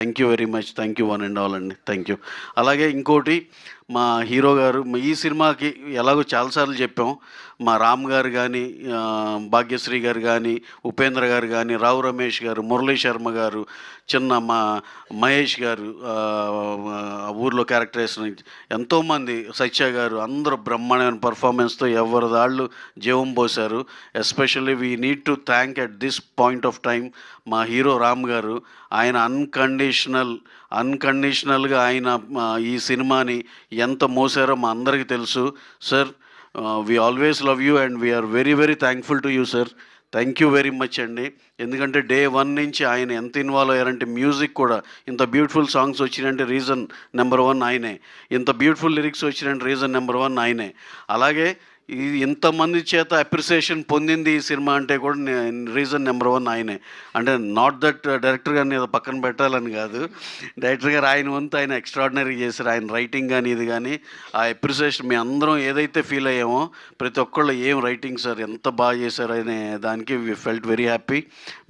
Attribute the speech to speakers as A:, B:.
A: Thank you very much. Thank you one and all అండి. Thank you. అలాగే ఇంకోటి మా హీరో గారు ఈ సినిమాకి ఎలాగో చాలాసార్లు చెప్పాం. మా రామ్ గారు గానీ, భాగ్యశ్రీ గారు గానీ, ఉపేంద్ర గారు గానీ, రావు రమేష్ గారు, మురళీ శర్మ గారు, చిన్న మా మహేష్ గారు ఊర్లో క్యారెక్టరేషన్ ఎంతోమంది, సత్య గారు అందరూ బ్రహ్మాండమైన పర్ఫార్మెన్స్‌తో ఎవరి దాళ్ళు జీవం పోశారు. Especially we need to thank at this point of time మా హీరో రామ్ గారు. ఆయన అన్‌కండిషనల్‌గా ఆయన ఈ సినిమాని ఎంత మోసారో మా అందరికీ తెలుసు. Sir, we always love you and we are very very thankful to you sir. Thank you very much అండి. ఎందుకంటే డే 1 నుంచి ఆయన ఎంత ఇన్వాల్వ్ అయ్యారంటే మ్యూజిక్ కూడా ఇంత బ్యూటిఫుల్ సాంగ్స్ వచ్చినాయంటే రీజన్ నెంబర్ 1 ఆయనే. ఇంత బ్యూటిఫుల్ లిరిక్స్ వచ్చినాయంటే రీజన్ నెంబర్ 1 ఆయనే. అలాగే ఇంతమంది చేత అప్రిసియేషన్ పొందింది ఈ సినిమా అంటే కూడా రీజన్ నెంబర్ 1 ఆయనే. అంటే నాట్ దట్ డైరెక్టర్ గారిని ఏదో పక్కన పెట్టాలని కాదు. డైరెక్టర్ గారు ఆయన వంతు ఆయన ఎక్స్ట్రాడినరీ చేశారు. ఆయన రైటింగ్ కానీ ఇది కానీ ఆ అప్రిసియేషన్ మేము అందరం ఏదైతే ఫీల్ అయ్యామో ప్రతి ఒక్కళ్ళు ఏం రైటింగ్ సార్ ఎంత బాగా చేశారు అనే దానికి వి ఫెల్ట్ వెరీ హ్యాపీ.